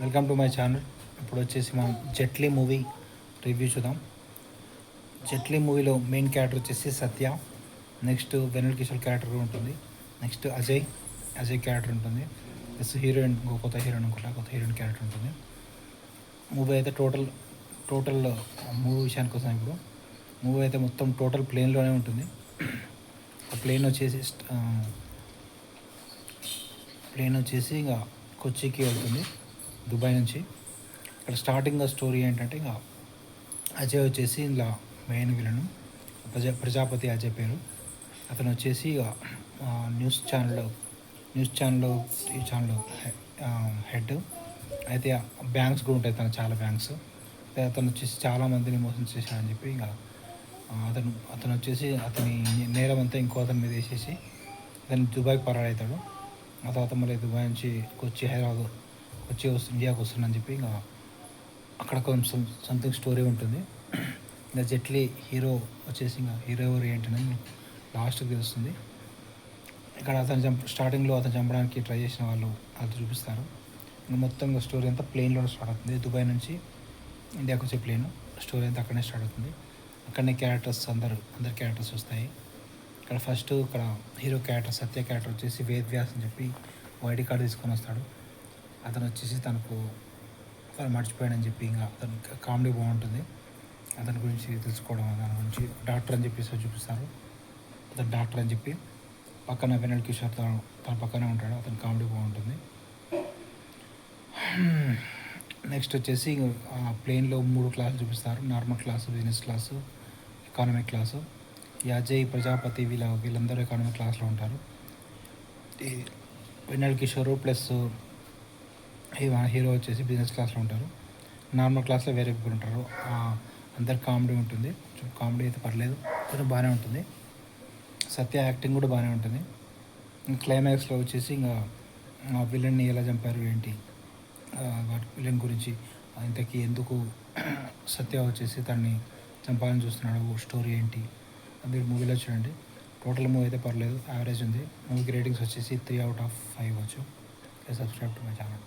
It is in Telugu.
Welcome to my channel. ఇప్పుడు వచ్చేసి మనం జెట్లీ మూవీ రివ్యూ చూద్దాం. జెట్లీ మూవీలో మెయిన్ క్యారెక్టర్ వచ్చేసి సత్య, నెక్స్ట్ వెన్నెల కిషోర్ క్యారెక్టర్ ఉంటుంది, నెక్స్ట్ అజయ్ క్యారెక్టర్ ఉంటుంది, ప్లస్ హీరోయిన్ కొత్త హీరోయిన్ క్యారెక్టర్ ఉంటుంది. మూవీ అయితే టోటల్ మూవీ విషయానికి వస్తాం. ఇప్పుడు మూవీ అయితే మొత్తం టోటల్ ప్లేన్లోనే ఉంటుంది. ప్లేన్ వచ్చేసి ఇంకా కొచ్చికి వెళ్తుంది దుబాయ్ నుంచి. ఇక్కడ స్టార్టింగ్ స్టోరీ ఏంటంటే ఇంకా అజయ్ వచ్చేసి ఇలా మెయిన్ విలను ప్రజాపతి అజయ్ పేరు. అతను వచ్చేసి న్యూస్ ఛానల్ ఈ ఛానల్ హెడ్ అయితే. బ్యాంక్స్ కూడా ఉంటాయి, తను చాలా బ్యాంక్స్. అతను వచ్చేసి చాలామందిని మోసం చేశాడని చెప్పి ఇంకా అతను వచ్చేసి అతని నేరం అంతా ఇంకో అతని మీద వేసేసి అతను దుబాయ్కి పరాడవుతాడు. ఆ తర్వాత మళ్ళీ దుబాయ్ నుంచి ఇండియాకి వస్తుందని చెప్పి ఇంకా అక్కడ కొంచెం సంథింగ్ స్టోరీ ఉంటుంది. ఇంకా జెట్లీ హీరో వచ్చేసి ఇంకా హీరో ఎవరు ఏంటని లాస్ట్కి తెలుస్తుంది. ఇక్కడ స్టార్టింగ్లో అతను చంపడానికి ట్రై చేసిన వాళ్ళు అది చూపిస్తారు. ఇంకా మొత్తం స్టోరీ అంతా ప్లేన్లో స్టార్ట్ అవుతుంది. దుబాయ్ నుంచి ఇండియాకి వచ్చే ప్లేన్ స్టోరీ అంతా అక్కడనే స్టార్ట్ అవుతుంది. అక్కడనే క్యారెక్టర్స్ అందరు క్యారెక్టర్స్ వస్తాయి. ఇక్కడ హీరో క్యారెక్టర్ సత్య క్యారెక్టర్ వచ్చేసి వేద్ వ్యాస్ అని చెప్పి ఐడి కార్డు తీసుకొని వస్తాడు. అతను వచ్చేసి తనకు మర్చిపోయాడని చెప్పి ఇంకా అతను కామెడీ బాగుంటుంది. అతని గురించి తెలుసుకోవడం, దాని గురించి డాక్టర్ అని చెప్పేసి చూపిస్తారు. అతను డాక్టర్ అని చెప్పి పక్కన వెన్నెల కిషోర్ తన పక్కనే ఉంటాడు. అతని కామెడీ బాగుంటుంది. నెక్స్ట్ వచ్చేసి ప్లేన్లో 3 క్లాసులు చూపిస్తారు: normal class, business class, economic class. ఈ అజయ్, ప్రజాపతి వీళ్ళందరూ ఎకానమిక్ క్లాస్లో ఉంటారు. ఈ వెన్నెల కిషోర్ ప్లస్ హీరో వచ్చేసి బిజినెస్ క్లాస్లో ఉంటారు. నార్మల్ క్లాస్లో వేరే పీపుల్ ఉంటారు. అందరు కామెడీ ఉంటుంది. కామెడీ అయితే పర్లేదు, కొంచెం బాగానే ఉంటుంది. సత్య యాక్టింగ్ కూడా బాగానే ఉంటుంది. క్లైమాక్స్లో వచ్చేసి ఇంకా విలన్ని ఎలా చంపారు ఏంటి, విలన్ గురించి ఇంతకీ ఎందుకు సత్య వచ్చేసి తనని చంపాలని చూస్తున్నాడు, స్టోరీ ఏంటి మీరు మూవీలో చూడండి. టోటల్ మూవీ అయితే పర్లేదు, యావరేజ్ ఉంది. మూవీకి రేటింగ్స్ వచ్చేసి 3/5 ఇవ్వచ్చు. Subscribe to my channel.